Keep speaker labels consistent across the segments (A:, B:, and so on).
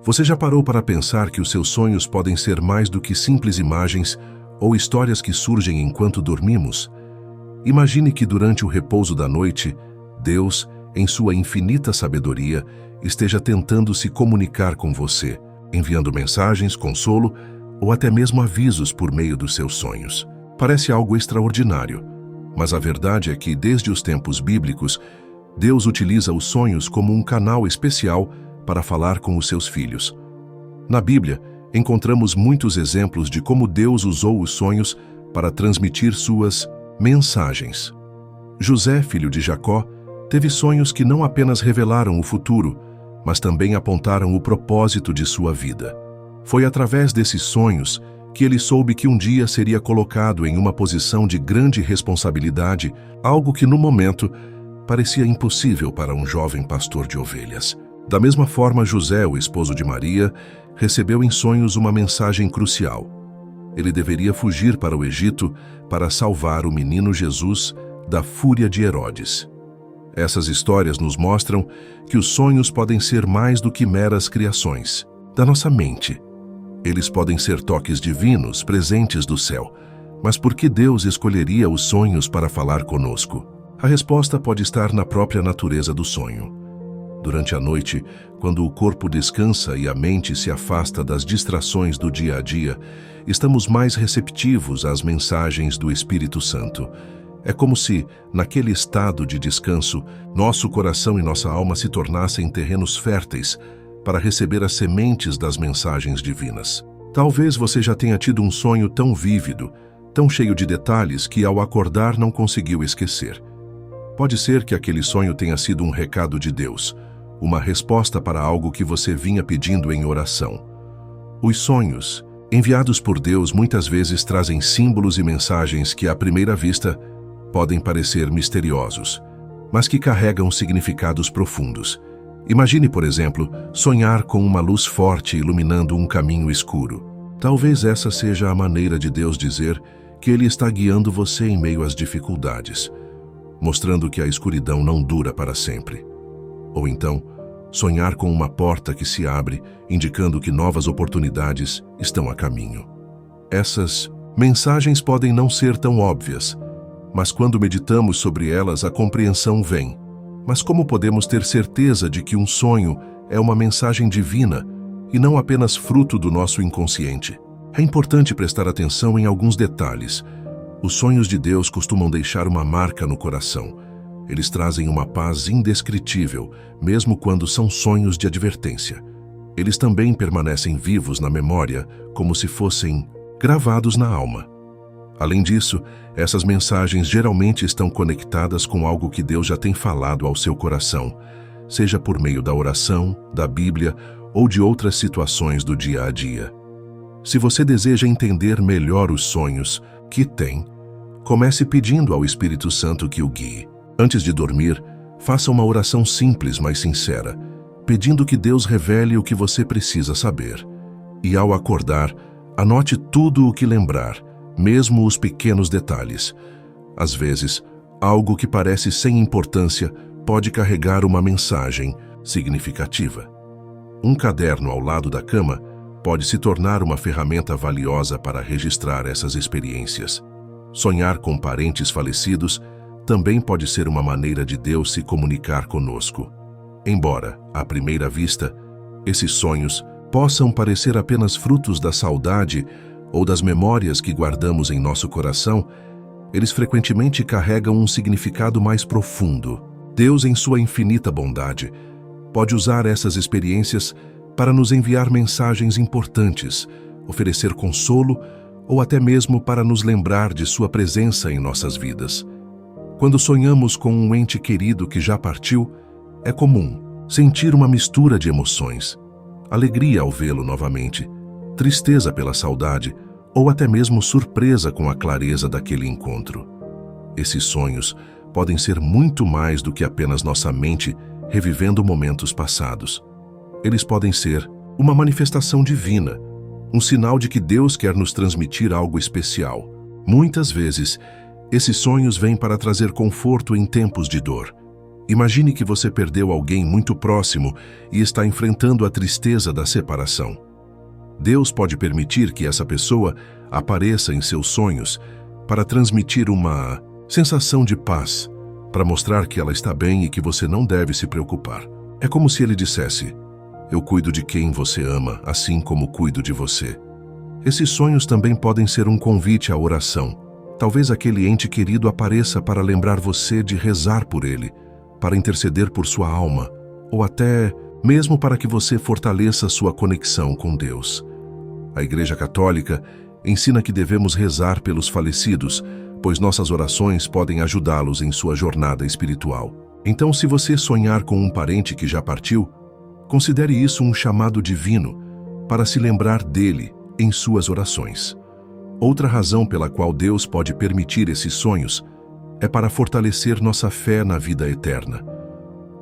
A: Você já parou para pensar que os seus sonhos podem ser mais do que simples imagens ou histórias que surgem enquanto dormimos? Imagine que durante o repouso da noite, Deus, em sua infinita sabedoria, esteja tentando se comunicar com você, enviando mensagens, consolo ou até mesmo avisos por meio dos seus sonhos. Parece algo extraordinário, mas a verdade é que, desde os tempos bíblicos, Deus utiliza os sonhos como um canal especial para falar com os seus filhos. Na Bíblia, encontramos muitos exemplos de como Deus usou os sonhos para transmitir suas mensagens. José, filho de Jacó, teve sonhos que não apenas revelaram o futuro, mas também apontaram o propósito de sua vida. Foi através desses sonhos que ele soube que um dia seria colocado em uma posição de grande responsabilidade, algo que no momento parecia impossível para um jovem pastor de ovelhas. Da mesma forma, José, o esposo de Maria, recebeu em sonhos uma mensagem crucial. Ele deveria fugir para o Egito para salvar o menino Jesus da fúria de Herodes. Essas histórias nos mostram que os sonhos podem ser mais do que meras criações da nossa mente. Eles podem ser toques divinos, presentes do céu. Mas por que Deus escolheria os sonhos para falar conosco? A resposta pode estar na própria natureza do sonho. Durante a noite, quando o corpo descansa e a mente se afasta das distrações do dia a dia, estamos mais receptivos às mensagens do Espírito Santo. É como se, naquele estado de descanso, nosso coração e nossa alma se tornassem terrenos férteis para receber as sementes das mensagens divinas. Talvez você já tenha tido um sonho tão vívido, tão cheio de detalhes que ao acordar não conseguiu esquecer. Pode ser que aquele sonho tenha sido um recado de Deus, uma resposta para algo que você vinha pedindo em oração. Os sonhos, enviados por Deus, muitas vezes trazem símbolos e mensagens que, à primeira vista, podem parecer misteriosos, mas que carregam significados profundos. Imagine, por exemplo, sonhar com uma luz forte iluminando um caminho escuro. Talvez essa seja a maneira de Deus dizer que Ele está guiando você em meio às dificuldades, mostrando que a escuridão não dura para sempre. Ou então, sonhar com uma porta que se abre, indicando que novas oportunidades estão a caminho. Essas mensagens podem não ser tão óbvias, mas quando meditamos sobre elas, a compreensão vem. Mas como podemos ter certeza de que um sonho é uma mensagem divina e não apenas fruto do nosso inconsciente? É importante prestar atenção em alguns detalhes. Os sonhos de Deus costumam deixar uma marca no coração. Eles trazem uma paz indescritível, mesmo quando são sonhos de advertência. Eles também permanecem vivos na memória, como se fossem gravados na alma. Além disso, essas mensagens geralmente estão conectadas com algo que Deus já tem falado ao seu coração, seja por meio da oração, da Bíblia ou de outras situações do dia a dia. Se você deseja entender melhor os sonhos que tem, comece pedindo ao Espírito Santo que o guie. Antes de dormir, faça uma oração simples, mas sincera, pedindo que Deus revele o que você precisa saber. E ao acordar, anote tudo o que lembrar, mesmo os pequenos detalhes. Às vezes, algo que parece sem importância pode carregar uma mensagem significativa. Um caderno ao lado da cama pode se tornar uma ferramenta valiosa para registrar essas experiências. Sonhar com parentes falecidos também pode ser uma maneira de Deus se comunicar conosco. Embora, à primeira vista, esses sonhos possam parecer apenas frutos da saudade ou das memórias que guardamos em nosso coração, eles frequentemente carregam um significado mais profundo. Deus, em sua infinita bondade, pode usar essas experiências para nos enviar mensagens importantes, oferecer consolo ou até mesmo para nos lembrar de sua presença em nossas vidas. Quando sonhamos com um ente querido que já partiu, é comum sentir uma mistura de emoções: alegria ao vê-lo novamente, tristeza pela saudade ou até mesmo surpresa com a clareza daquele encontro. Esses sonhos podem ser muito mais do que apenas nossa mente revivendo momentos passados. Eles podem ser uma manifestação divina, um sinal de que Deus quer nos transmitir algo especial. Muitas vezes, esses sonhos vêm para trazer conforto em tempos de dor. Imagine que você perdeu alguém muito próximo e está enfrentando a tristeza da separação. Deus pode permitir que essa pessoa apareça em seus sonhos para transmitir uma sensação de paz, para mostrar que ela está bem e que você não deve se preocupar. É como se ele dissesse: eu cuido de quem você ama, assim como cuido de você. Esses sonhos também podem ser um convite à oração. Talvez aquele ente querido apareça para lembrar você de rezar por ele, para interceder por sua alma, ou até mesmo para que você fortaleça sua conexão com Deus. A Igreja Católica ensina que devemos rezar pelos falecidos, pois nossas orações podem ajudá-los em sua jornada espiritual. Então, se você sonhar com um parente que já partiu, considere isso um chamado divino para se lembrar dele em suas orações. Outra razão pela qual Deus pode permitir esses sonhos é para fortalecer nossa fé na vida eterna.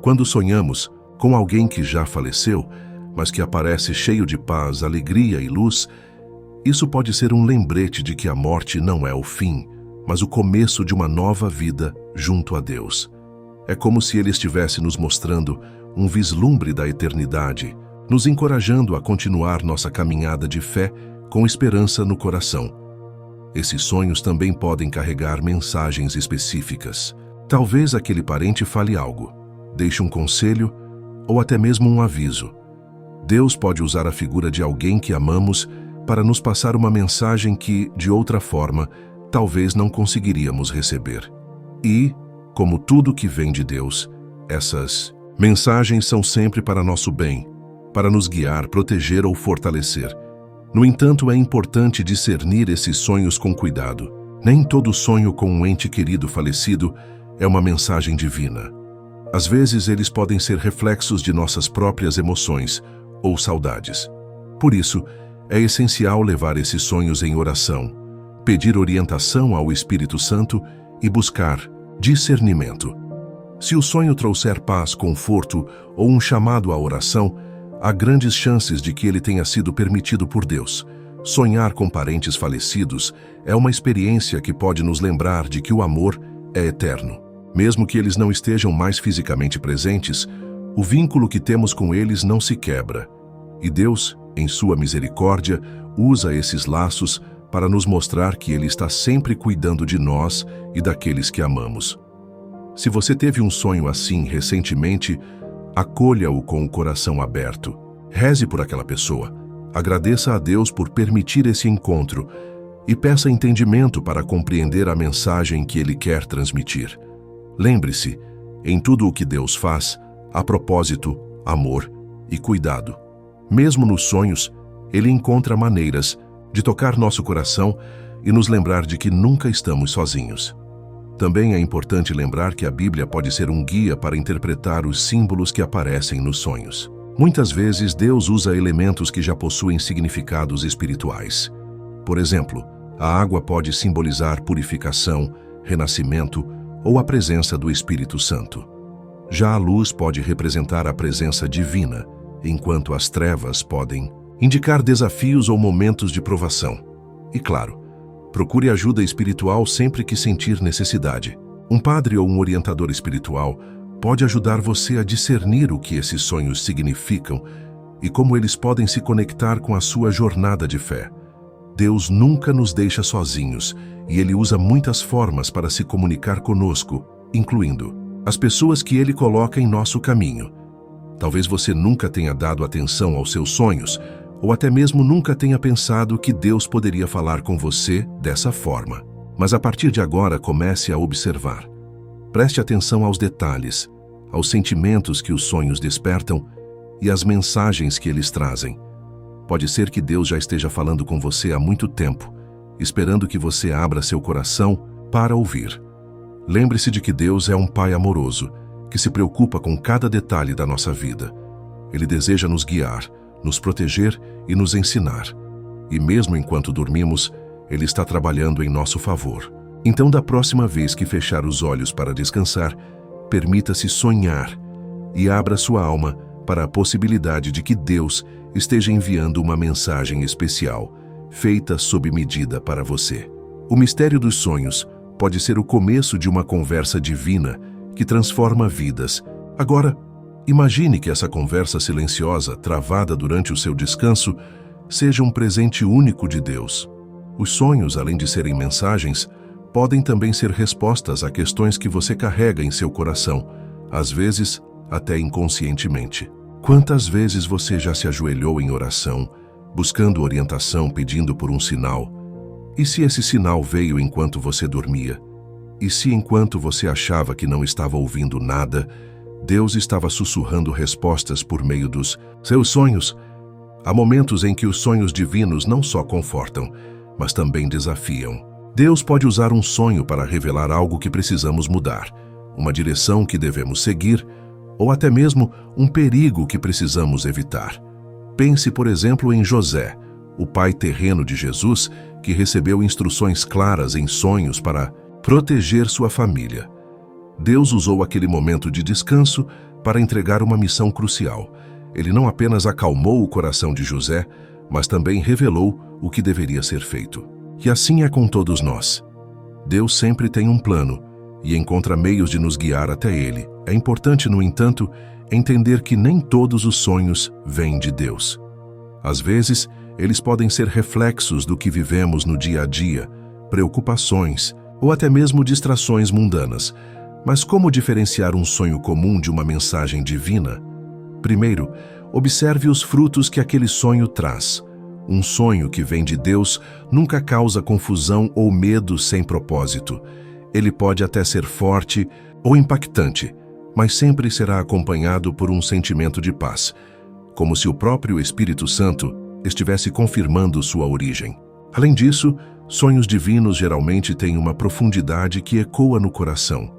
A: Quando sonhamos com alguém que já faleceu, mas que aparece cheio de paz, alegria e luz, isso pode ser um lembrete de que a morte não é o fim, mas o começo de uma nova vida junto a Deus. É como se Ele estivesse nos mostrando um vislumbre da eternidade, nos encorajando a continuar nossa caminhada de fé com esperança no coração. Esses sonhos também podem carregar mensagens específicas. Talvez aquele parente fale algo, deixe um conselho ou até mesmo um aviso. Deus pode usar a figura de alguém que amamos para nos passar uma mensagem que, de outra forma, talvez não conseguiríamos receber. E, como tudo que vem de Deus, essas mensagens são sempre para nosso bem, para nos guiar, proteger ou fortalecer. No entanto, é importante discernir esses sonhos com cuidado. Nem todo sonho com um ente querido falecido é uma mensagem divina. Às vezes, eles podem ser reflexos de nossas próprias emoções ou saudades. Por isso, é essencial levar esses sonhos em oração, pedir orientação ao Espírito Santo e buscar discernimento. Se o sonho trouxer paz, conforto ou um chamado à oração, há grandes chances de que ele tenha sido permitido por Deus. Sonhar com parentes falecidos é uma experiência que pode nos lembrar de que o amor é eterno. Mesmo que eles não estejam mais fisicamente presentes, o vínculo que temos com eles não se quebra. E Deus, em sua misericórdia, usa esses laços para nos mostrar que Ele está sempre cuidando de nós e daqueles que amamos. Se você teve um sonho assim recentemente, acolha-o com o coração aberto. Reze por aquela pessoa. Agradeça a Deus por permitir esse encontro e peça entendimento para compreender a mensagem que Ele quer transmitir. Lembre-se, em tudo o que Deus faz, há propósito, amor e cuidado. Mesmo nos sonhos, Ele encontra maneiras de tocar nosso coração e nos lembrar de que nunca estamos sozinhos. Também é importante lembrar que a Bíblia pode ser um guia para interpretar os símbolos que aparecem nos sonhos. Muitas vezes, Deus usa elementos que já possuem significados espirituais. Por exemplo, a água pode simbolizar purificação, renascimento ou a presença do Espírito Santo. Já a luz pode representar a presença divina, enquanto as trevas podem indicar desafios ou momentos de provação. E claro, procure ajuda espiritual sempre que sentir necessidade. Um padre ou um orientador espiritual pode ajudar você a discernir o que esses sonhos significam e como eles podem se conectar com a sua jornada de fé. Deus nunca nos deixa sozinhos e Ele usa muitas formas para se comunicar conosco, incluindo as pessoas que Ele coloca em nosso caminho. Talvez você nunca tenha dado atenção aos seus sonhos, ou até mesmo nunca tenha pensado que Deus poderia falar com você dessa forma. Mas a partir de agora, comece a observar. Preste atenção aos detalhes, aos sentimentos que os sonhos despertam e às mensagens que eles trazem. Pode ser que Deus já esteja falando com você há muito tempo, esperando que você abra seu coração para ouvir. Lembre-se de que Deus é um Pai amoroso, que se preocupa com cada detalhe da nossa vida. Ele deseja nos guiar, nos proteger e nos ensinar. E mesmo enquanto dormimos, Ele está trabalhando em nosso favor. Então, da próxima vez que fechar os olhos para descansar, permita-se sonhar e abra sua alma para a possibilidade de que Deus esteja enviando uma mensagem especial, feita sob medida para você. O mistério dos sonhos pode ser o começo de uma conversa divina que transforma vidas. Agora, imagine que essa conversa silenciosa, travada durante o seu descanso, seja um presente único de Deus. Os sonhos, além de serem mensagens, podem também ser respostas a questões que você carrega em seu coração, às vezes até inconscientemente. Quantas vezes você já se ajoelhou em oração, buscando orientação, pedindo por um sinal? E se esse sinal veio enquanto você dormia? E se enquanto você achava que não estava ouvindo nada, Deus estava sussurrando respostas por meio dos seus sonhos? Há momentos em que os sonhos divinos não só confortam, mas também desafiam. Deus pode usar um sonho para revelar algo que precisamos mudar, uma direção que devemos seguir, ou até mesmo um perigo que precisamos evitar. Pense, por exemplo, em José, o pai terreno de Jesus, que recebeu instruções claras em sonhos para proteger sua família. Deus usou aquele momento de descanso para entregar uma missão crucial. Ele não apenas acalmou o coração de José, mas também revelou o que deveria ser feito. E assim é com todos nós. Deus sempre tem um plano e encontra meios de nos guiar até ele. É importante, no entanto, entender que nem todos os sonhos vêm de Deus. Às vezes, eles podem ser reflexos do que vivemos no dia a dia, preocupações ou até mesmo distrações mundanas. Mas como diferenciar um sonho comum de uma mensagem divina? Primeiro, observe os frutos que aquele sonho traz. Um sonho que vem de Deus nunca causa confusão ou medo sem propósito. Ele pode até ser forte ou impactante, mas sempre será acompanhado por um sentimento de paz, como se o próprio Espírito Santo estivesse confirmando sua origem. Além disso, sonhos divinos geralmente têm uma profundidade que ecoa no coração,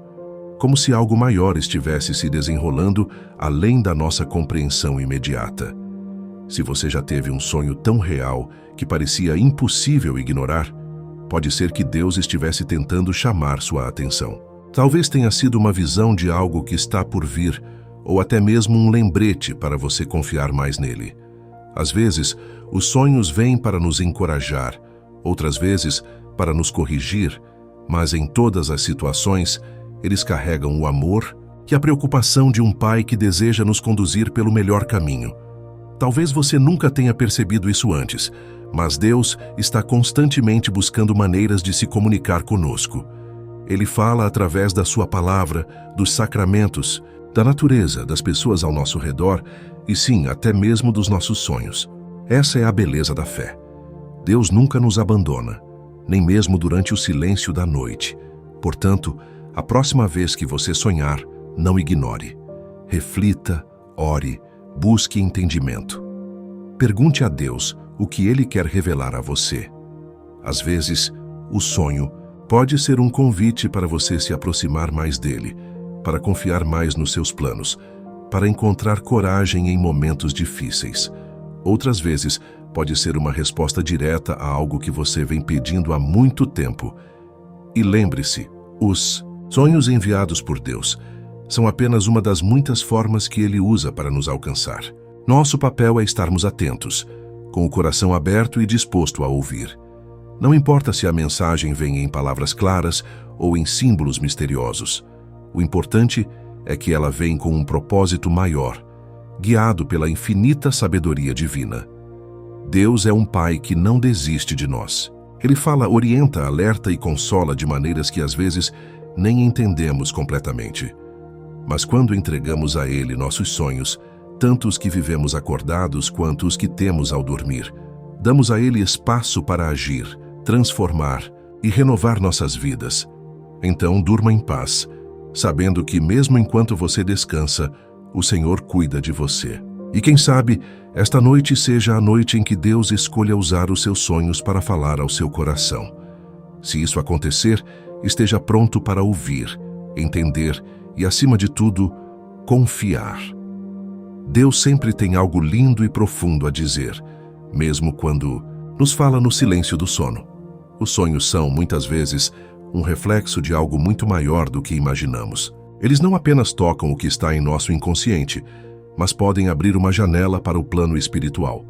A: como se algo maior estivesse se desenrolando além da nossa compreensão imediata. Se você já teve um sonho tão real que parecia impossível ignorar, pode ser que Deus estivesse tentando chamar sua atenção. Talvez tenha sido uma visão de algo que está por vir, ou até mesmo um lembrete para você confiar mais nele. Às vezes, os sonhos vêm para nos encorajar, outras vezes para nos corrigir, mas em todas as situações, eles carregam o amor e a preocupação de um pai que deseja nos conduzir pelo melhor caminho. Talvez você nunca tenha percebido isso antes, mas Deus está constantemente buscando maneiras de se comunicar conosco. Ele fala através da sua palavra, dos sacramentos, da natureza, das pessoas ao nosso redor e sim, até mesmo dos nossos sonhos. Essa é a beleza da fé. Deus nunca nos abandona, nem mesmo durante o silêncio da noite. Portanto, a próxima vez que você sonhar, não ignore. Reflita, ore, busque entendimento. Pergunte a Deus o que Ele quer revelar a você. Às vezes, o sonho pode ser um convite para você se aproximar mais dele, para confiar mais nos seus planos, para encontrar coragem em momentos difíceis. Outras vezes, pode ser uma resposta direta a algo que você vem pedindo há muito tempo. E lembre-se, os sonhos enviados por Deus são apenas uma das muitas formas que Ele usa para nos alcançar. Nosso papel é estarmos atentos, com o coração aberto e disposto a ouvir. Não importa se a mensagem vem em palavras claras ou em símbolos misteriosos. O importante é que ela vem com um propósito maior, guiado pela infinita sabedoria divina. Deus é um Pai que não desiste de nós. Ele fala, orienta, alerta e consola de maneiras que às vezes nem entendemos completamente. Mas quando entregamos a Ele nossos sonhos, tanto os que vivemos acordados quanto os que temos ao dormir, damos a Ele espaço para agir, transformar e renovar nossas vidas. Então durma em paz, sabendo que mesmo enquanto você descansa, o Senhor cuida de você. E quem sabe, esta noite seja a noite em que Deus escolha usar os seus sonhos para falar ao seu coração. Se isso acontecer, esteja pronto para ouvir, entender e, acima de tudo, confiar. Deus sempre tem algo lindo e profundo a dizer, mesmo quando nos fala no silêncio do sono. Os sonhos são, muitas vezes, um reflexo de algo muito maior do que imaginamos. Eles não apenas tocam o que está em nosso inconsciente, mas podem abrir uma janela para o plano espiritual.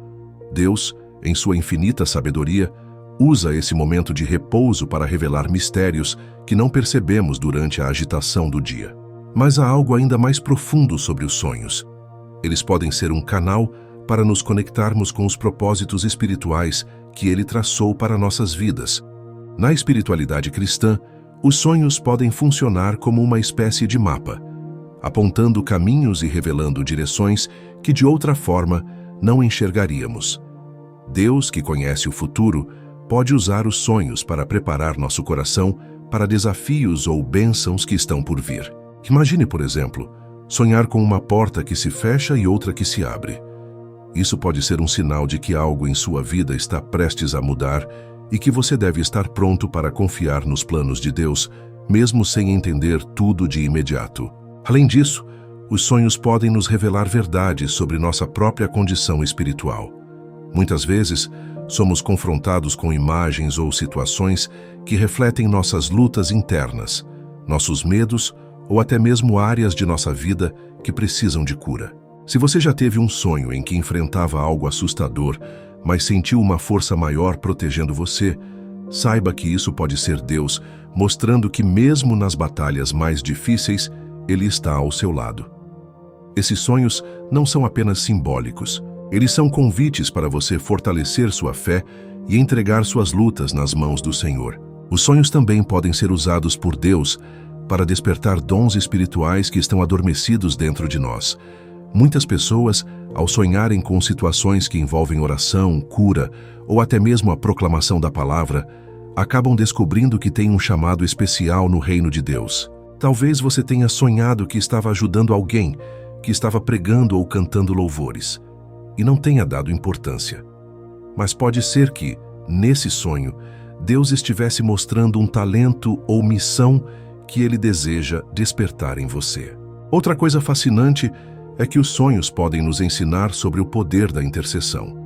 A: Deus, em sua infinita sabedoria, usa esse momento de repouso para revelar mistérios que não percebemos durante a agitação do dia. Mas há algo ainda mais profundo sobre os sonhos. Eles podem ser um canal para nos conectarmos com os propósitos espirituais que Ele traçou para nossas vidas. Na espiritualidade cristã, os sonhos podem funcionar como uma espécie de mapa, apontando caminhos e revelando direções que de outra forma não enxergaríamos. Deus, que conhece o futuro, pode usar os sonhos para preparar nosso coração para desafios ou bênçãos que estão por vir. Imagine, por exemplo, sonhar com uma porta que se fecha e outra que se abre. Isso pode ser um sinal de que algo em sua vida está prestes a mudar e que você deve estar pronto para confiar nos planos de Deus, mesmo sem entender tudo de imediato. Além disso, os sonhos podem nos revelar verdades sobre nossa própria condição espiritual. Muitas vezes, somos confrontados com imagens ou situações que refletem nossas lutas internas, nossos medos ou até mesmo áreas de nossa vida que precisam de cura. Se você já teve um sonho em que enfrentava algo assustador, mas sentiu uma força maior protegendo você, saiba que isso pode ser Deus mostrando que mesmo nas batalhas mais difíceis, Ele está ao seu lado. Esses sonhos não são apenas simbólicos. Eles são convites para você fortalecer sua fé e entregar suas lutas nas mãos do Senhor. Os sonhos também podem ser usados por Deus para despertar dons espirituais que estão adormecidos dentro de nós. Muitas pessoas, ao sonharem com situações que envolvem oração, cura ou até mesmo a proclamação da palavra, acabam descobrindo que têm um chamado especial no reino de Deus. Talvez você tenha sonhado que estava ajudando alguém, que estava pregando ou cantando louvores, e não tenha dado importância. Mas pode ser que, nesse sonho, Deus estivesse mostrando um talento ou missão que Ele deseja despertar em você. Outra coisa fascinante é que os sonhos podem nos ensinar sobre o poder da intercessão.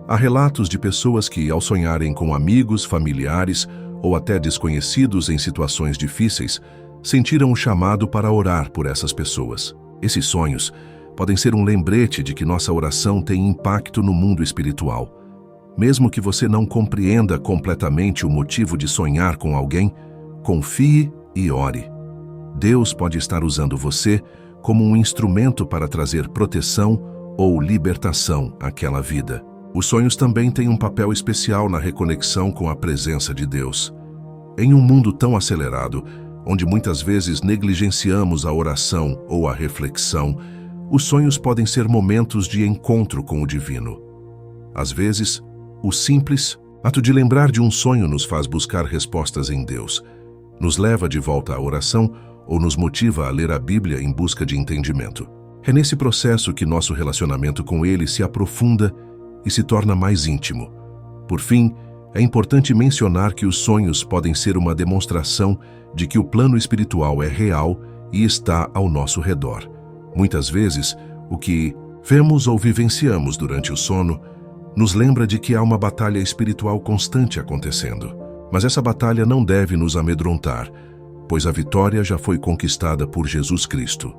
A: Há relatos de pessoas que, ao sonharem com amigos, familiares ou até desconhecidos em situações difíceis, sentiram o chamado para orar por essas pessoas. Esses sonhos podem ser um lembrete de que nossa oração tem impacto no mundo espiritual. Mesmo que você não compreenda completamente o motivo de sonhar com alguém, confie e ore. Deus pode estar usando você como um instrumento para trazer proteção ou libertação àquela vida. Os sonhos também têm um papel especial na reconexão com a presença de Deus. Em um mundo tão acelerado, onde muitas vezes negligenciamos a oração ou a reflexão, os sonhos podem ser momentos de encontro com o divino. Às vezes, o simples ato de lembrar de um sonho nos faz buscar respostas em Deus, nos leva de volta à oração ou nos motiva a ler a Bíblia em busca de entendimento. É nesse processo que nosso relacionamento com Ele se aprofunda e se torna mais íntimo. Por fim, é importante mencionar que os sonhos podem ser uma demonstração de que o plano espiritual é real e está ao nosso redor. Muitas vezes, o que vemos ou vivenciamos durante o sono nos lembra de que há uma batalha espiritual constante acontecendo. Mas essa batalha não deve nos amedrontar, pois a vitória já foi conquistada por Jesus Cristo.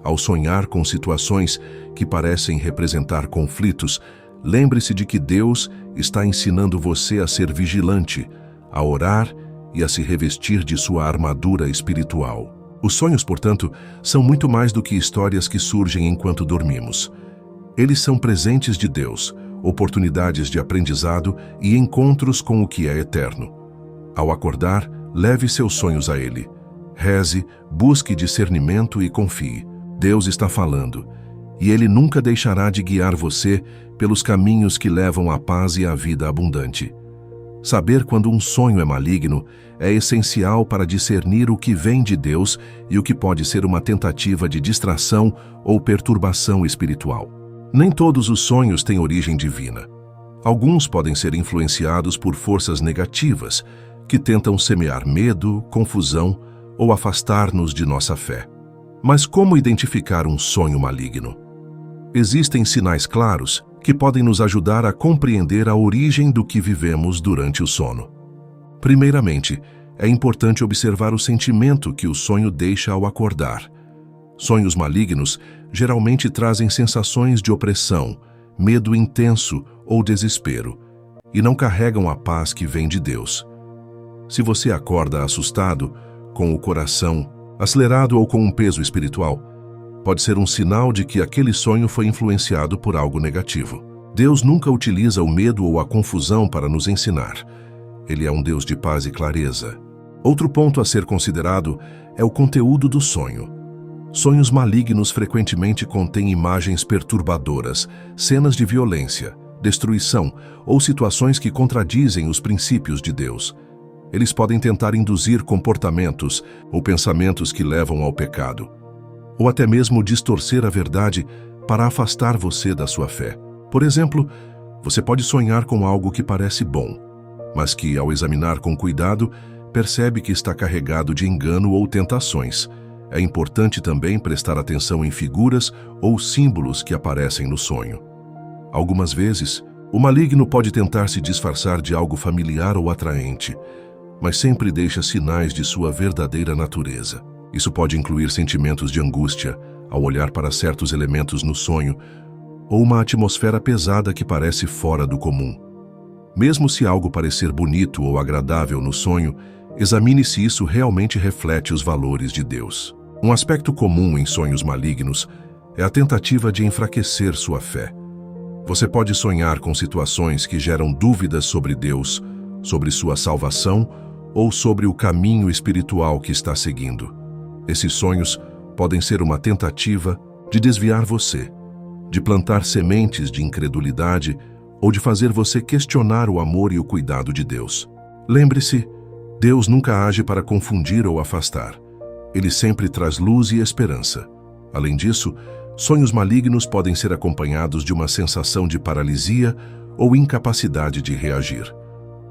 A: Ao sonhar com situações que parecem representar conflitos, lembre-se de que Deus está ensinando você a ser vigilante, a orar e a se revestir de sua armadura espiritual. Os sonhos, portanto, são muito mais do que histórias que surgem enquanto dormimos. Eles são presentes de Deus, oportunidades de aprendizado e encontros com o que é eterno. Ao acordar, leve seus sonhos a Ele. Reze, busque discernimento e confie. Deus está falando, e Ele nunca deixará de guiar você pelos caminhos que levam à paz e à vida abundante. Saber quando um sonho é maligno é essencial para discernir o que vem de Deus e o que pode ser uma tentativa de distração ou perturbação espiritual. Nem todos os sonhos têm origem divina. Alguns podem ser influenciados por forças negativas, que tentam semear medo, confusão ou afastar-nos de nossa fé. Mas como identificar um sonho maligno? Existem sinais claros que podem nos ajudar a compreender a origem do que vivemos durante o sono. Primeiramente, é importante observar o sentimento que o sonho deixa ao acordar. Sonhos malignos geralmente trazem sensações de opressão, medo intenso ou desespero, e não carregam a paz que vem de Deus. Se você acorda assustado, com o coração acelerado ou com um peso espiritual, pode ser um sinal de que aquele sonho foi influenciado por algo negativo. Deus nunca utiliza o medo ou a confusão para nos ensinar. Ele é um Deus de paz e clareza. Outro ponto a ser considerado é o conteúdo do sonho. Sonhos malignos frequentemente contêm imagens perturbadoras, cenas de violência, destruição ou situações que contradizem os princípios de Deus. Eles podem tentar induzir comportamentos ou pensamentos que levam ao pecado, ou até mesmo distorcer a verdade para afastar você da sua fé. Por exemplo, você pode sonhar com algo que parece bom, mas que, ao examinar com cuidado, percebe que está carregado de engano ou tentações. É importante também prestar atenção em figuras ou símbolos que aparecem no sonho. Algumas vezes, o maligno pode tentar se disfarçar de algo familiar ou atraente, mas sempre deixa sinais de sua verdadeira natureza. Isso pode incluir sentimentos de angústia ao olhar para certos elementos no sonho, ou uma atmosfera pesada que parece fora do comum. Mesmo se algo parecer bonito ou agradável no sonho, examine se isso realmente reflete os valores de Deus. Um aspecto comum em sonhos malignos é a tentativa de enfraquecer sua fé. Você pode sonhar com situações que geram dúvidas sobre Deus, sobre sua salvação ou sobre o caminho espiritual que está seguindo. Esses sonhos podem ser uma tentativa de desviar você, de plantar sementes de incredulidade ou de fazer você questionar o amor e o cuidado de Deus. Lembre-se, Deus nunca age para confundir ou afastar. Ele sempre traz luz e esperança. Além disso, sonhos malignos podem ser acompanhados de uma sensação de paralisia ou incapacidade de reagir.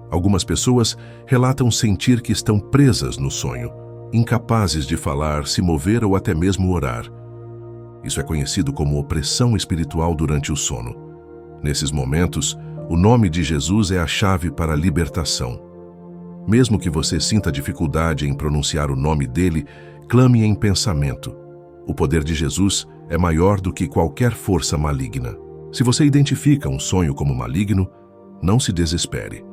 A: Algumas pessoas relatam sentir que estão presas no sonho, incapazes de falar, se mover ou até mesmo orar. Isso é conhecido como opressão espiritual durante o sono. Nesses momentos, o nome de Jesus é a chave para a libertação. Mesmo que você sinta dificuldade em pronunciar o nome dele, clame em pensamento. O poder de Jesus é maior do que qualquer força maligna. Se você identifica um sonho como maligno, não se desespere.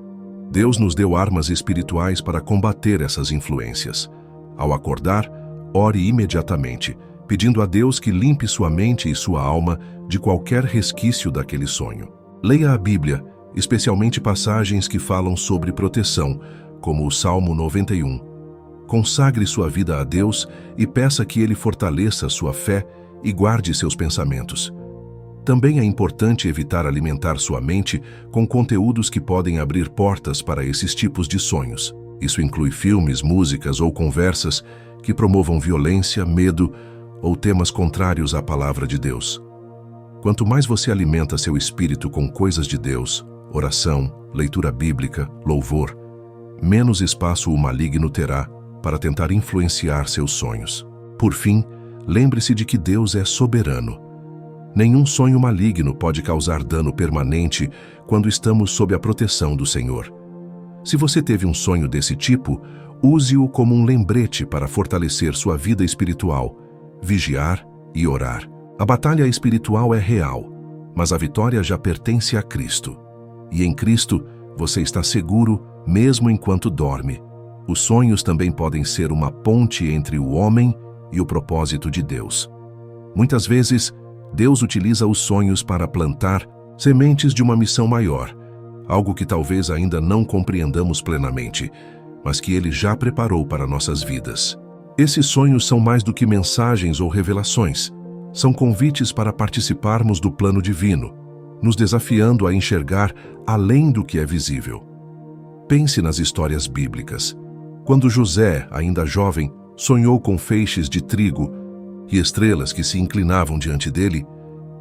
A: Deus nos deu armas espirituais para combater essas influências. Ao acordar, ore imediatamente, pedindo a Deus que limpe sua mente e sua alma de qualquer resquício daquele sonho. Leia a Bíblia, especialmente passagens que falam sobre proteção, como o Salmo 91. Consagre sua vida a Deus e peça que Ele fortaleça sua fé e guarde seus pensamentos. Também é importante evitar alimentar sua mente com conteúdos que podem abrir portas para esses tipos de sonhos. Isso inclui filmes, músicas ou conversas que promovam violência, medo ou temas contrários à palavra de Deus. Quanto mais você alimenta seu espírito com coisas de Deus, oração, leitura bíblica, louvor, menos espaço o maligno terá para tentar influenciar seus sonhos. Por fim, lembre-se de que Deus é soberano. Nenhum sonho maligno pode causar dano permanente quando estamos sob a proteção do Senhor. Se você teve um sonho desse tipo, use-o como um lembrete para fortalecer sua vida espiritual, vigiar e orar. A batalha espiritual é real, mas a vitória já pertence a Cristo. E em Cristo, você está seguro mesmo enquanto dorme. Os sonhos também podem ser uma ponte entre o homem e o propósito de Deus. Muitas vezes, Deus utiliza os sonhos para plantar sementes de uma missão maior, algo que talvez ainda não compreendamos plenamente, mas que Ele já preparou para nossas vidas. Esses sonhos são mais do que mensagens ou revelações. São convites para participarmos do plano divino, nos desafiando a enxergar além do que é visível. Pense nas histórias bíblicas. Quando José, ainda jovem, sonhou com feixes de trigo e estrelas que se inclinavam diante dele,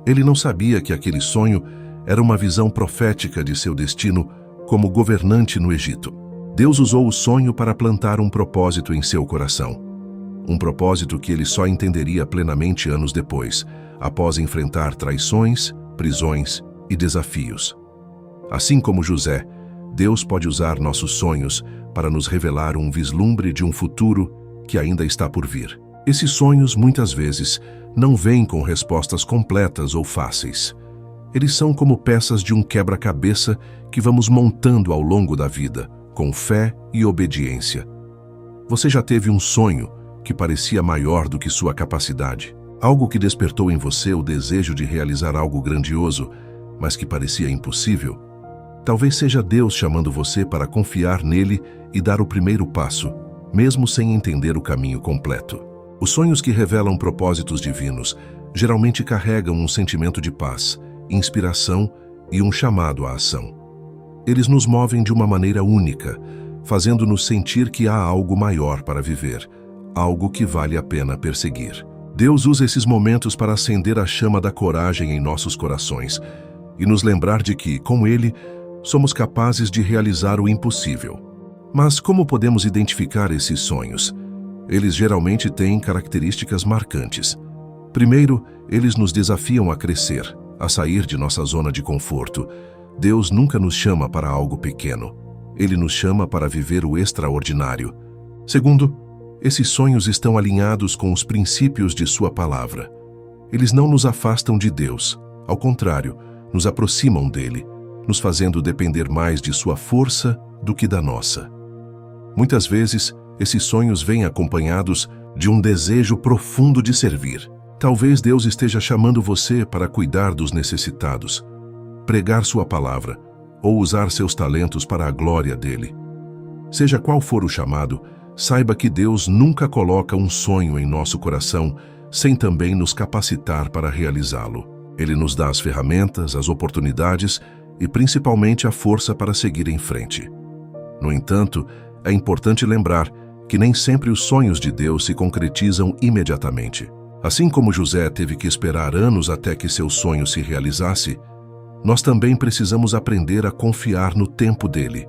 A: ele não sabia que aquele sonho era uma visão profética de seu destino como governante no Egito. Deus usou o sonho para plantar um propósito em seu coração. Um propósito que ele só entenderia plenamente anos depois, após enfrentar traições, prisões e desafios. Assim como José, Deus pode usar nossos sonhos para nos revelar um vislumbre de um futuro que ainda está por vir. Esses sonhos, muitas vezes, não vêm com respostas completas ou fáceis. Eles são como peças de um quebra-cabeça que vamos montando ao longo da vida, com fé e obediência. Você já teve um sonho que parecia maior do que sua capacidade. Algo que despertou em você o desejo de realizar algo grandioso, mas que parecia impossível. Talvez seja Deus chamando você para confiar nele e dar o primeiro passo, mesmo sem entender o caminho completo. Os sonhos que revelam propósitos divinos geralmente carregam um sentimento de paz, inspiração e um chamado à ação. Eles nos movem de uma maneira única, fazendo-nos sentir que há algo maior para viver, algo que vale a pena perseguir. Deus usa esses momentos para acender a chama da coragem em nossos corações e nos lembrar de que, com Ele, somos capazes de realizar o impossível. Mas como podemos identificar esses sonhos? Eles geralmente têm características marcantes. Primeiro, eles nos desafiam a crescer, a sair de nossa zona de conforto. Deus nunca nos chama para algo pequeno. Ele nos chama para viver o extraordinário. Segundo, esses sonhos estão alinhados com os princípios de sua palavra. Eles não nos afastam de Deus, ao contrário, nos aproximam dele, nos fazendo depender mais de sua força do que da nossa. Muitas vezes, esses sonhos vêm acompanhados de um desejo profundo de servir. Talvez Deus esteja chamando você para cuidar dos necessitados, pregar sua palavra ou usar seus talentos para a glória dele. Seja qual for o chamado, saiba que Deus nunca coloca um sonho em nosso coração sem também nos capacitar para realizá-lo. Ele nos dá as ferramentas, as oportunidades e principalmente a força para seguir em frente. No entanto, é importante lembrar que nem sempre os sonhos de Deus se concretizam imediatamente. Assim como José teve que esperar anos até que seu sonho se realizasse, nós também precisamos aprender a confiar no tempo dele.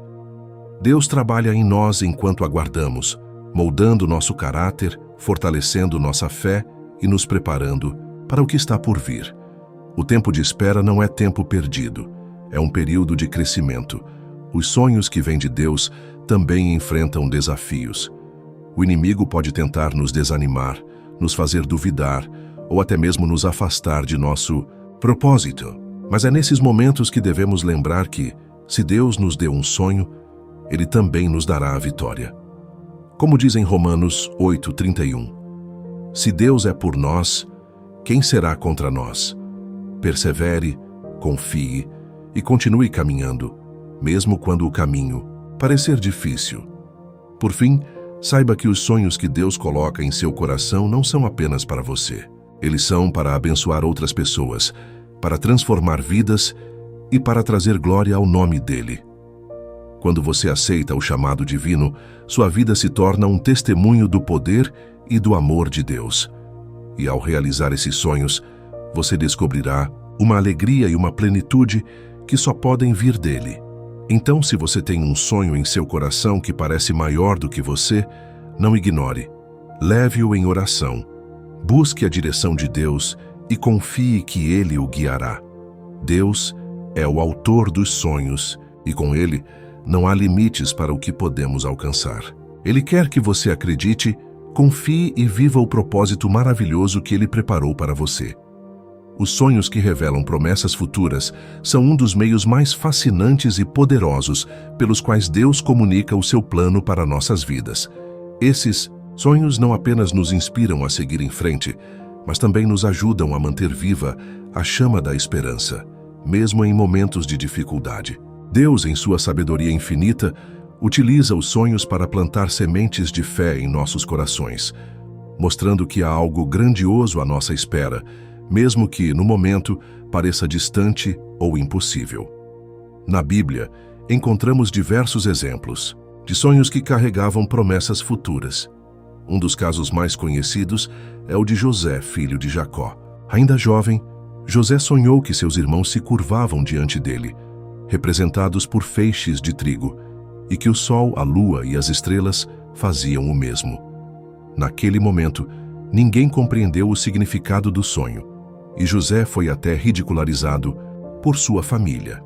A: Deus trabalha em nós enquanto aguardamos, moldando nosso caráter, fortalecendo nossa fé e nos preparando para o que está por vir. O tempo de espera não é tempo perdido, é um período de crescimento. Os sonhos que vêm de Deus também enfrentam desafios. O inimigo pode tentar nos desanimar, nos fazer duvidar ou até mesmo nos afastar de nosso propósito. Mas é nesses momentos que devemos lembrar que, se Deus nos deu um sonho, Ele também nos dará a vitória. Como diz em Romanos 8:31, se Deus é por nós, quem será contra nós? Persevere, confie e continue caminhando, mesmo quando o caminho parecer difícil. Por fim, saiba que os sonhos que Deus coloca em seu coração não são apenas para você. Eles são para abençoar outras pessoas, para transformar vidas e para trazer glória ao nome dele. Quando você aceita o chamado divino, sua vida se torna um testemunho do poder e do amor de Deus. E ao realizar esses sonhos, você descobrirá uma alegria e uma plenitude que só podem vir dele. Então, se você tem um sonho em seu coração que parece maior do que você, não ignore. Leve-o em oração. Busque a direção de Deus e confie que Ele o guiará. Deus é o autor dos sonhos e com Ele não há limites para o que podemos alcançar. Ele quer que você acredite, confie e viva o propósito maravilhoso que Ele preparou para você. Os sonhos que revelam promessas futuras são um dos meios mais fascinantes e poderosos pelos quais Deus comunica o seu plano para nossas vidas. Esses sonhos não apenas nos inspiram a seguir em frente, mas também nos ajudam a manter viva a chama da esperança, mesmo em momentos de dificuldade. Deus, em sua sabedoria infinita, utiliza os sonhos para plantar sementes de fé em nossos corações, mostrando que há algo grandioso à nossa espera, mesmo que, no momento, pareça distante ou impossível. Na Bíblia, encontramos diversos exemplos de sonhos que carregavam promessas futuras. Um dos casos mais conhecidos é o de José, filho de Jacó. Ainda jovem, José sonhou que seus irmãos se curvavam diante dele, representados por feixes de trigo, e que o sol, a lua e as estrelas faziam o mesmo. Naquele momento, ninguém compreendeu o significado do sonho, e José foi até ridicularizado por sua família.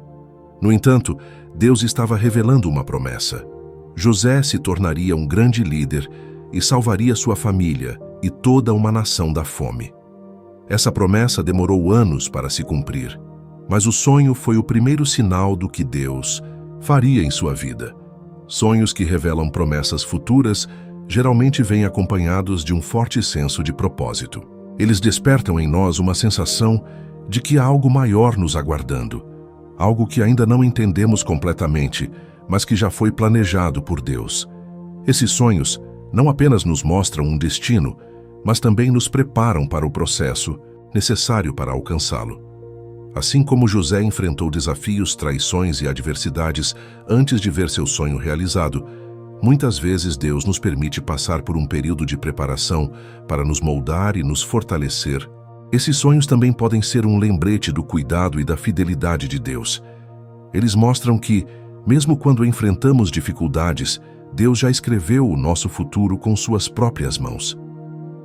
A: No entanto, Deus estava revelando uma promessa. José se tornaria um grande líder e salvaria sua família e toda uma nação da fome. Essa promessa demorou anos para se cumprir, mas o sonho foi o primeiro sinal do que Deus faria em sua vida. Sonhos que revelam promessas futuras geralmente vêm acompanhados de um forte senso de propósito. Eles despertam em nós uma sensação de que há algo maior nos aguardando, algo que ainda não entendemos completamente, mas que já foi planejado por Deus. Esses sonhos não apenas nos mostram um destino, mas também nos preparam para o processo necessário para alcançá-lo. Assim como José enfrentou desafios, traições e adversidades antes de ver seu sonho realizado, muitas vezes Deus nos permite passar por um período de preparação para nos moldar e nos fortalecer. Esses sonhos também podem ser um lembrete do cuidado e da fidelidade de Deus. Eles mostram que, mesmo quando enfrentamos dificuldades, Deus já escreveu o nosso futuro com suas próprias mãos.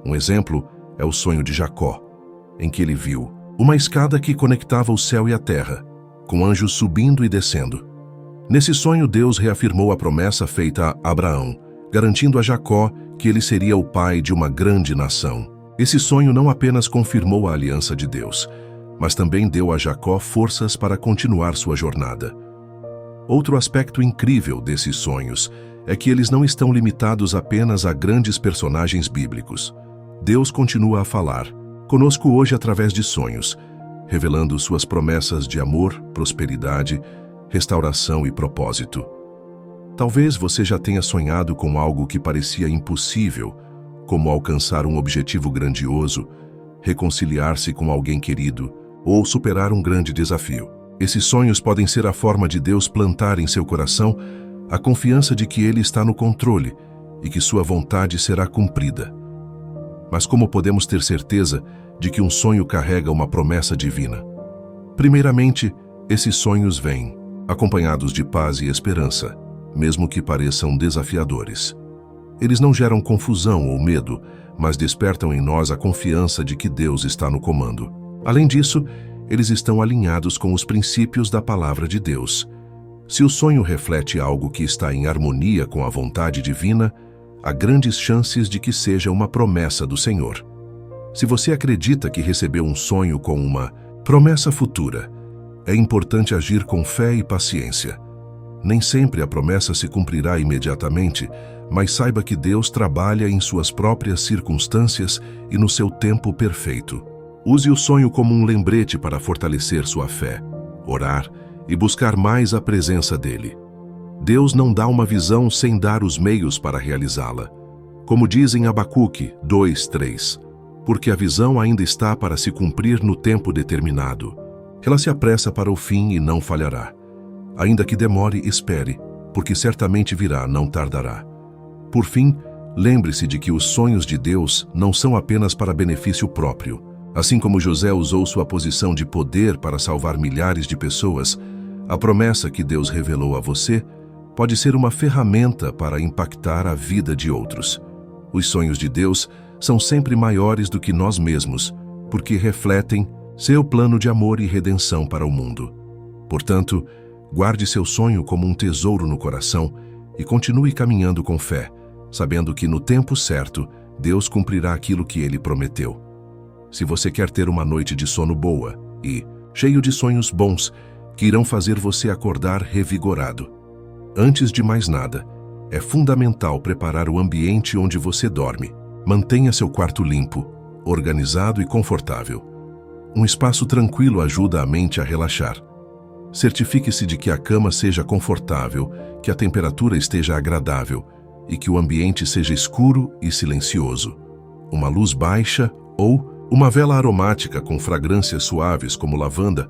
A: Um exemplo é o sonho de Jacó, em que ele viu uma escada que conectava o céu e a terra, com anjos subindo e descendo. Nesse sonho, Deus reafirmou a promessa feita a Abraão, garantindo a Jacó que ele seria o pai de uma grande nação. Esse sonho não apenas confirmou a aliança de Deus, mas também deu a Jacó forças para continuar sua jornada. Outro aspecto incrível desses sonhos é que eles não estão limitados apenas a grandes personagens bíblicos. Deus continua a falar conosco hoje através de sonhos, revelando suas promessas de amor, prosperidade, restauração e propósito. Talvez você já tenha sonhado com algo que parecia impossível, como alcançar um objetivo grandioso, reconciliar-se com alguém querido ou superar um grande desafio. Esses sonhos podem ser a forma de Deus plantar em seu coração a confiança de que Ele está no controle e que sua vontade será cumprida. Mas como podemos ter certeza de que um sonho carrega uma promessa divina? Primeiramente, esses sonhos vêm acompanhados de paz e esperança, mesmo que pareçam desafiadores. Eles não geram confusão ou medo, mas despertam em nós a confiança de que Deus está no comando. Além disso, eles estão alinhados com os princípios da palavra de Deus. Se o sonho reflete algo que está em harmonia com a vontade divina, há grandes chances de que seja uma promessa do Senhor. Se você acredita que recebeu um sonho com uma promessa futura, é importante agir com fé e paciência. Nem sempre a promessa se cumprirá imediatamente, mas saiba que Deus trabalha em suas próprias circunstâncias e no seu tempo perfeito. Use o sonho como um lembrete para fortalecer sua fé, orar e buscar mais a presença dele. Deus não dá uma visão sem dar os meios para realizá-la. Como diz em Abacuque 2:3, porque a visão ainda está para se cumprir no tempo determinado. Ela se apressa para o fim e não falhará. Ainda que demore, espere, porque certamente virá, não tardará. Por fim, lembre-se de que os sonhos de Deus não são apenas para benefício próprio. Assim como José usou sua posição de poder para salvar milhares de pessoas, a promessa que Deus revelou a você pode ser uma ferramenta para impactar a vida de outros. Os sonhos de Deus são sempre maiores do que nós mesmos, porque refletem seu plano de amor e redenção para o mundo. Portanto, guarde seu sonho como um tesouro no coração e continue caminhando com fé, sabendo que no tempo certo, Deus cumprirá aquilo que Ele prometeu. Se você quer ter uma noite de sono boa e cheio de sonhos bons que irão fazer você acordar revigorado, antes de mais nada, é fundamental preparar o ambiente onde você dorme. Mantenha seu quarto limpo, organizado e confortável. Um espaço tranquilo ajuda a mente a relaxar. Certifique-se de que a cama seja confortável, que a temperatura esteja agradável e que o ambiente seja escuro e silencioso. Uma luz baixa ou uma vela aromática com fragrâncias suaves como lavanda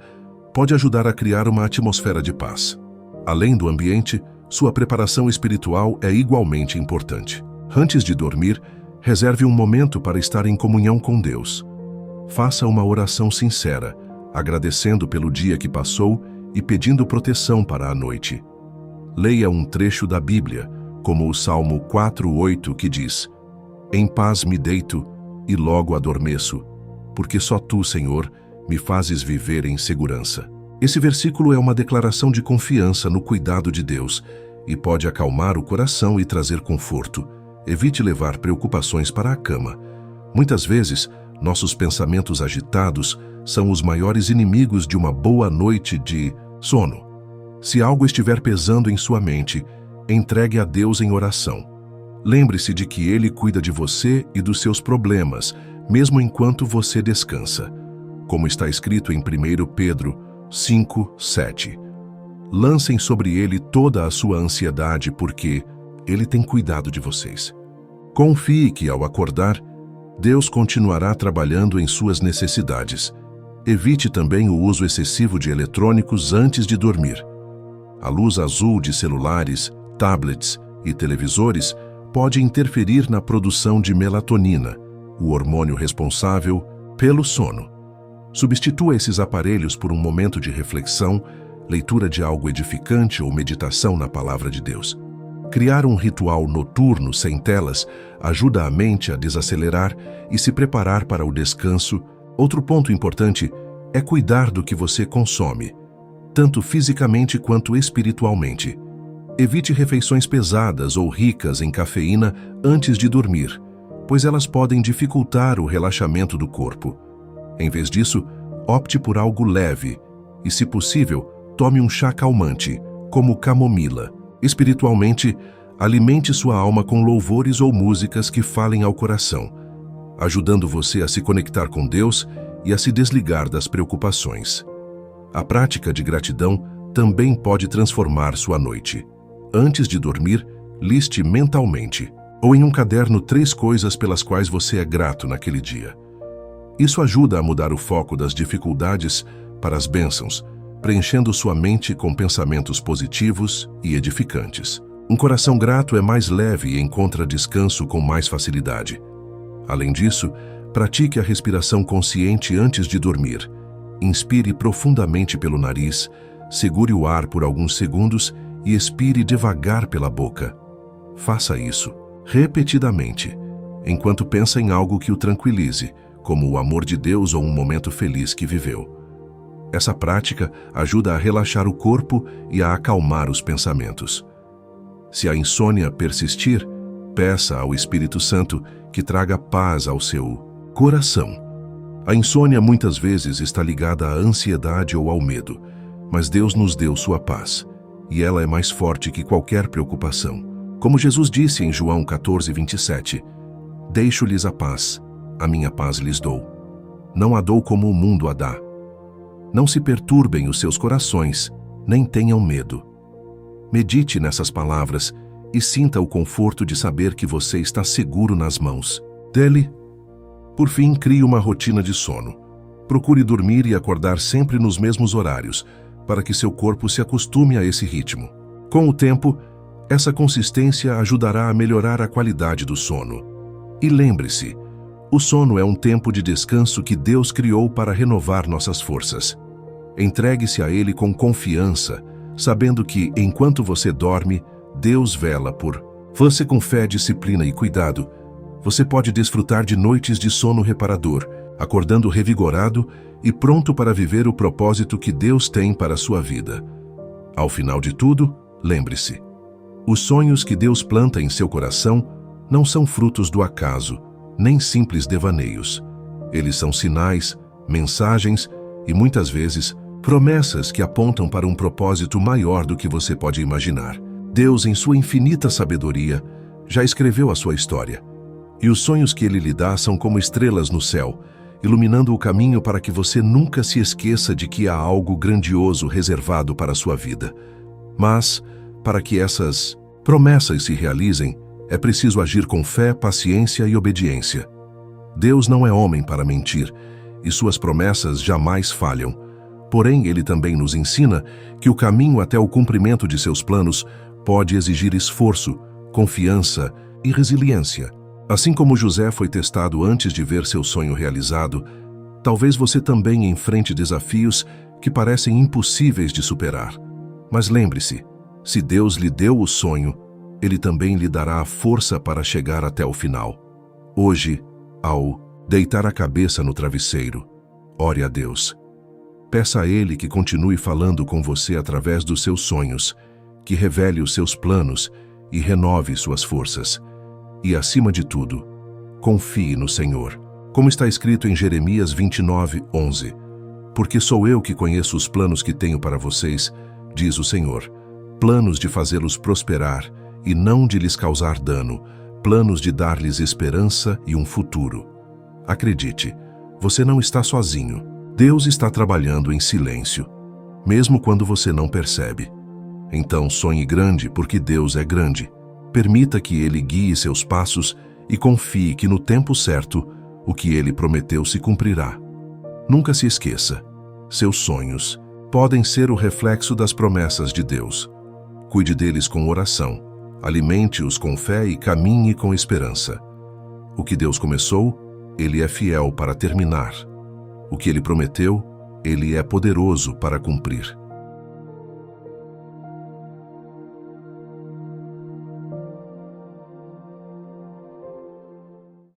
A: pode ajudar a criar uma atmosfera de paz. Além do ambiente, sua preparação espiritual é igualmente importante. Antes de dormir, reserve um momento para estar em comunhão com Deus. Faça uma oração sincera, agradecendo pelo dia que passou e pedindo proteção para a noite. Leia um trecho da Bíblia, como o Salmo 4:8, que diz: Em paz me deito e logo adormeço, porque só Tu, Senhor, me fazes viver em segurança. Esse versículo é uma declaração de confiança no cuidado de Deus e pode acalmar o coração e trazer conforto. Evite levar preocupações para a cama. Muitas vezes, nossos pensamentos agitados são os maiores inimigos de uma boa noite de sono. Se algo estiver pesando em sua mente, entregue a Deus em oração. Lembre-se de que Ele cuida de você e dos seus problemas, mesmo enquanto você descansa. Como está escrito em 1 Pedro 5:7. Lancem sobre Ele toda a sua ansiedade, porque Ele tem cuidado de vocês. Confie que, ao acordar, Deus continuará trabalhando em suas necessidades. Evite também o uso excessivo de eletrônicos antes de dormir. A luz azul de celulares, tablets e televisores pode interferir na produção de melatonina, o hormônio responsável pelo sono. Substitua esses aparelhos por um momento de reflexão, leitura de algo edificante ou meditação na Palavra de Deus. Criar um ritual noturno sem telas ajuda a mente a desacelerar e se preparar para o descanso. Outro ponto importante é cuidar do que você consome, tanto fisicamente quanto espiritualmente. Evite refeições pesadas ou ricas em cafeína antes de dormir, pois elas podem dificultar o relaxamento do corpo. Em vez disso, opte por algo leve e, se possível, tome um chá calmante, como camomila. Espiritualmente, alimente sua alma com louvores ou músicas que falem ao coração, ajudando você a se conectar com Deus e a se desligar das preocupações. A prática de gratidão também pode transformar sua noite. Antes de dormir, liste mentalmente, ou em um caderno, 3 coisas pelas quais você é grato naquele dia. Isso ajuda a mudar o foco das dificuldades para as bênçãos, preenchendo sua mente com pensamentos positivos e edificantes. Um coração grato é mais leve e encontra descanso com mais facilidade. Além disso, pratique a respiração consciente antes de dormir. Inspire profundamente pelo nariz, segure o ar por alguns segundos e expire devagar pela boca. Faça isso repetidamente, enquanto pensa em algo que o tranquilize, como o amor de Deus ou um momento feliz que viveu. Essa prática ajuda a relaxar o corpo e a acalmar os pensamentos. Se a insônia persistir, peça ao Espírito Santo que traga paz ao seu coração. A insônia muitas vezes está ligada à ansiedade ou ao medo, mas Deus nos deu sua paz, e ela é mais forte que qualquer preocupação. Como Jesus disse em João 14:27, deixo-lhes a paz, a minha paz lhes dou. Não a dou como o mundo a dá. Não se perturbem os seus corações, nem tenham medo. Medite nessas palavras e sinta o conforto de saber que você está seguro nas mãos dele. Por fim, crie uma rotina de sono. Procure dormir e acordar sempre nos mesmos horários, para que seu corpo se acostume a esse ritmo. Com o tempo, essa consistência ajudará a melhorar a qualidade do sono. E lembre-se, o sono é um tempo de descanso que Deus criou para renovar nossas forças. Entregue-se a Ele com confiança, sabendo que, enquanto você dorme, Deus vela por você. Com fé, disciplina e cuidado, você pode desfrutar de noites de sono reparador, acordando revigorado e pronto para viver o propósito que Deus tem para a sua vida. Ao final de tudo, lembre-se, os sonhos que Deus planta em seu coração não são frutos do acaso, nem simples devaneios. Eles são sinais, mensagens e, muitas vezes, promessas que apontam para um propósito maior do que você pode imaginar. Deus, em sua infinita sabedoria, já escreveu a sua história. E os sonhos que Ele lhe dá são como estrelas no céu, iluminando o caminho para que você nunca se esqueça de que há algo grandioso reservado para a sua vida. Mas, para que essas promessas se realizem, é preciso agir com fé, paciência e obediência. Deus não é homem para mentir, e suas promessas jamais falham. Porém, Ele também nos ensina que o caminho até o cumprimento de seus planos pode exigir esforço, confiança e resiliência. Assim como José foi testado antes de ver seu sonho realizado, talvez você também enfrente desafios que parecem impossíveis de superar. Mas lembre-se, se Deus lhe deu o sonho, Ele também lhe dará a força para chegar até o final. Hoje, ao deitar a cabeça no travesseiro, ore a Deus. Peça a Ele que continue falando com você através dos seus sonhos, que revele os seus planos e renove suas forças. E, acima de tudo, confie no Senhor. Como está escrito em Jeremias 29:11, porque sou eu que conheço os planos que tenho para vocês, diz o Senhor, planos de fazê-los prosperar e não de lhes causar dano, planos de dar-lhes esperança e um futuro. Acredite, você não está sozinho. Deus está trabalhando em silêncio, mesmo quando você não percebe. Então sonhe grande, porque Deus é grande. Permita que Ele guie seus passos e confie que no tempo certo, o que Ele prometeu se cumprirá. Nunca se esqueça, seus sonhos podem ser o reflexo das promessas de Deus. Cuide deles com oração, alimente-os com fé e caminhe com esperança. O que Deus começou, Ele é fiel para terminar. O que Ele prometeu, Ele é poderoso para cumprir.